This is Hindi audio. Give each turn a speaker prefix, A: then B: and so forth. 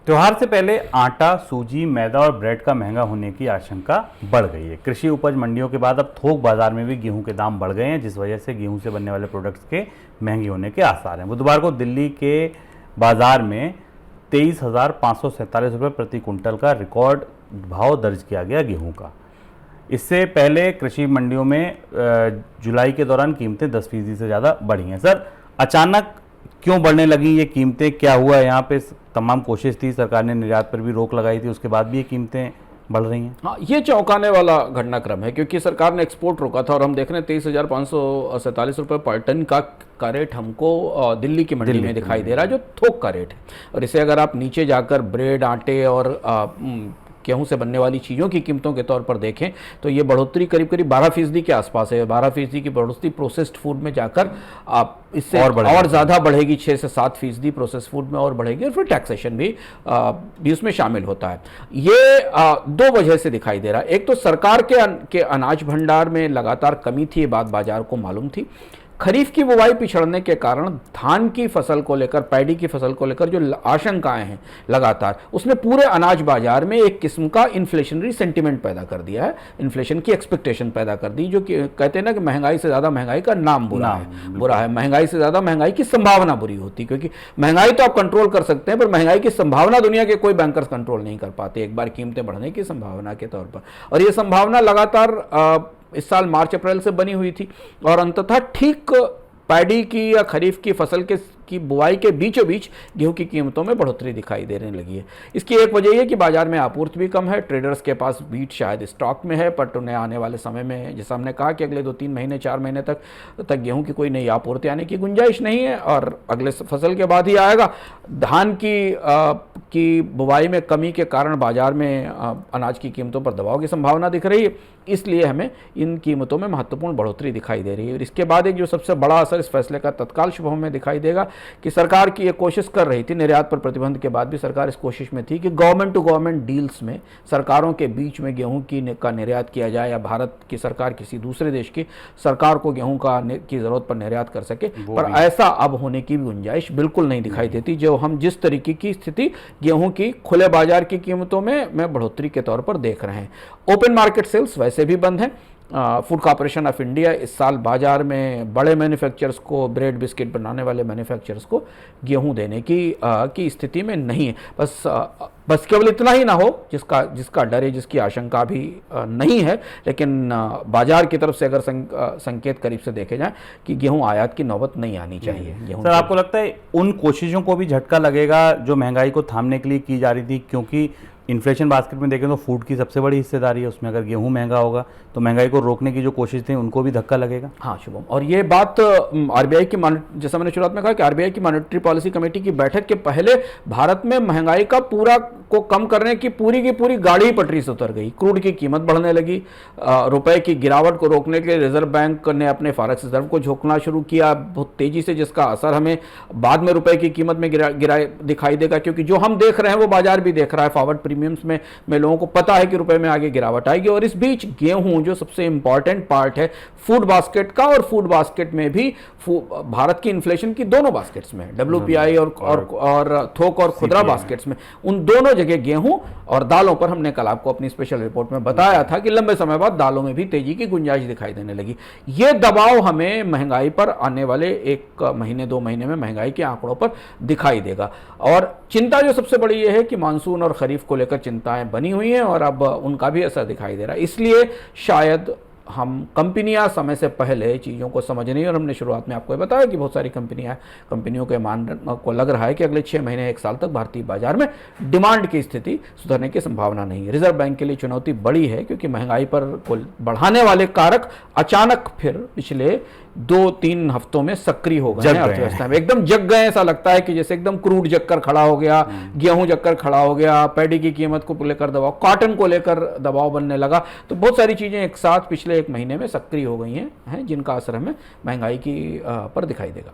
A: त्योहार से पहले आटा, सूजी, मैदा और ब्रेड का महंगा होने की आशंका बढ़ गई है। कृषि उपज मंडियों के बाद अब थोक बाजार में भी गेहूं के दाम बढ़ गए हैं, जिस वजह से गेहूं से बनने वाले प्रोडक्ट्स के महंगे होने के आसार हैं। बुधवार को दिल्ली के बाजार में 23,547 रुपये प्रति कुंटल का रिकॉर्ड भाव दर्ज किया गया गेहूं का। इससे पहले कृषि मंडियों में जुलाई के दौरान कीमतें 10% से ज़्यादा बढ़ी हैं। सर, अचानक क्यों बढ़ने लगी ये कीमतें, क्या हुआ है? यहाँ पे तमाम कोशिश थी, सरकार ने निर्यात पर भी रोक लगाई थी, उसके बाद भी ये कीमतें बढ़ रही हैं।
B: हाँ, ये चौंकाने वाला घटनाक्रम है, क्योंकि सरकार ने एक्सपोर्ट रोका था और हम देख रहे हैं 23,547 रुपये पर टन का रेट हमको दिल्ली की मंडी में दिखाई दे रहा है, जो थोक का रेट है। और इसे अगर आप नीचे जाकर ब्रेड, आटे और गेहूं से बनने वाली चीज़ों की कीमतों के तौर पर देखें तो ये बढ़ोतरी करीब करीब 12% के आसपास है। 12% की बढ़ोतरी प्रोसेस्ड फूड में जाकर आप इससे और ज़्यादा बढ़ेगी, 6 से 7% प्रोसेस्ड फूड में और बढ़ेगी, और फिर टैक्सेशन भी उसमें शामिल होता है। ये दो वजह से दिखाई दे रहा है। एक तो सरकार के अनाज भंडार में लगातार कमी थी, ये बात बाजार को मालूम थी। खरीफ की बुवाई पिछड़ने के कारण धान की फसल को लेकर, पैडी की फसल को लेकर जो आशंकाएं हैं लगातार, उसने पूरे अनाज बाजार में एक किस्म का इन्फ्लेशनरी सेंटिमेंट पैदा कर दिया है, इन्फ्लेशन की एक्सपेक्टेशन पैदा कर दी, जो कि कहते हैं ना कि महंगाई से ज़्यादा महंगाई का नाम बुरा है। महंगाई से ज़्यादा महंगाई की संभावना बुरी होती, क्योंकि महंगाई तो आप कंट्रोल कर सकते हैं, पर महंगाई की संभावना दुनिया के कोई बैंकर्स कंट्रोल नहीं कर पाते, एक बार कीमतें बढ़ने की संभावना के तौर पर। और ये संभावना लगातार इस साल मार्च अप्रैल से बनी हुई थी, और अंततः ठीक पैडी की या खरीफ की फसल की बुआई के बीचों बीच गेहूं की कीमतों में बढ़ोतरी दिखाई देने लगी है। इसकी एक वजह यह कि बाजार में आपूर्ति भी कम है, ट्रेडर्स के पास बीट शायद स्टॉक में है, पर उन्हें आने वाले समय में, जैसा हमने कहा कि अगले 2-3 महीने 4 महीने तक गेहूं की कोई नई आपूर्ति आने की गुंजाइश नहीं है, और अगले फसल के बाद ही आएगा। धान की बुवाई में कमी के कारण बाजार में अनाज की कीमतों पर दबाव की संभावना दिख रही है, इसलिए हमें इन कीमतों में महत्वपूर्ण बढ़ोतरी दिखाई दे रही है। और इसके बाद एक जो सबसे बड़ा असर इस फैसले का तत्काल शुभों में दिखाई देगा कि सरकार की ये कोशिश कर रही थी, निर्यात पर प्रतिबंध के बाद भी सरकार इस कोशिश में थी कि गवर्नमेंट टू गवर्नमेंट डील्स में सरकारों के बीच में गेहूं का निर्यात किया जाए, या भारत की सरकार किसी दूसरे देश की सरकार को गेहूं की ज़रूरत पर निर्यात कर सके, पर ऐसा अब होने की भी गुंजाइश बिल्कुल नहीं दिखाई देती। जो हम जिस तरीके की स्थिति गेहूं की खुले बाजार की कीमतों में बढ़ोतरी के तौर पर देख रहे हैं। ओपन मार्केट सेल्स वैसे भी बंद हैं। फूड कॉर्पोरेशन ऑफ इंडिया इस साल बाजार में बड़े मैन्युफैक्चरर्स को, ब्रेड बिस्किट बनाने वाले मैन्युफैक्चरर्स को गेहूं देने की स्थिति में नहीं है। बस केवल इतना ही ना हो जिसका डर है, जिसकी आशंका भी नहीं है, लेकिन बाजार की तरफ से अगर संकेत करीब से देखे जाएं कि गेहूं आयात की नौबत नहीं आनी चाहिए।
A: सर, आपको लगता है उन कोशिशों को भी झटका लगेगा जो महंगाई को थामने के लिए की जा रही थी? क्योंकि इन्फ्लेशन बास्केट में देखें तो फूड की सबसे बड़ी हिस्सेदारी है, उसमें अगर गेहूं महंगा होगा तो महंगाई को रोकने की जो कोशिश थी उनको भी धक्का लगेगा।
B: हाँ शुभम, और ये बात आरबीआई की, जैसा मैंने शुरुआत में कहा कि आरबीआई की मॉनेटरी पॉलिसी कमेटी की बैठक के पहले भारत में महंगाई का को कम करने की पूरी गाड़ी पटरी से उतर गई। क्रूड की कीमत बढ़ने लगी, रुपए की गिरावट को रोकने के लिए रिजर्व बैंक ने अपने फॉरेक्स रिजर्व को झोंकना शुरू किया बहुत तेजी से, जिसका असर हमें बाद में रुपए की कीमत में गिराए दिखाई देगा, क्योंकि जो हम देख रहे हैं वो बाजार भी देख रहा है। फॉरवर्ड प्रीमियम्स में लोगों को पता है कि रुपए में आगे गिरावट आएगी। और इस बीच गेहूं जो सबसे इंपॉर्टेंट पार्ट है फूड बास्केट का, और फूड बास्केट में भी भारत की इन्फ्लेशन की दोनों बास्केट्स में, WPI और थोक और खुदरा बास्केट्स में, उन दोनों जगह गेहूं और दालों पर हमने कल आपको अपनी स्पेशल रिपोर्ट में बताया था कि लंबे समय बाद दालों में भी तेजी की गुंजाइश दिखाई देने लगी। ये दबाव हमें महंगाई पर आने वाले 1 महीने 2 महीने में महंगाई के आंकड़ों पर दिखाई देगा। और चिंता जो सबसे बड़ी ये है कि मानसून और खरीफ को लेकर चिंताएं बनी हुई हैं, और अब उनका भी असर दिखाई दे रहा है। इसलिए शायद हम कंपनियां समय से पहले चीज़ों को समझ नहीं, और हमने शुरुआत में आपको बताया कि बहुत सारी कंपनियों के मान को लग रहा है कि अगले 6 महीने 1 साल तक भारतीय बाजार में डिमांड की स्थिति सुधरने की संभावना नहीं है। रिजर्व बैंक के लिए चुनौती बड़ी है, क्योंकि महंगाई पर को बढ़ाने वाले कारक अचानक फिर पिछले 2-3 हफ्तों में सक्रिय हो गए हैं अर्थव्यवस्था में, एकदम जग गए। ऐसा लगता है कि जैसे एकदम क्रूड जगकर खड़ा हो गया, गेहूं जगकर खड़ा हो गया, पैडी की कीमत को लेकर दबाव, कॉटन को लेकर दबाव बनने लगा। तो बहुत सारी चीजें एक साथ पिछले 1 महीने में सक्रिय हो गई हैं, जिनका असर हमें महंगाई की पर दिखाई देगा।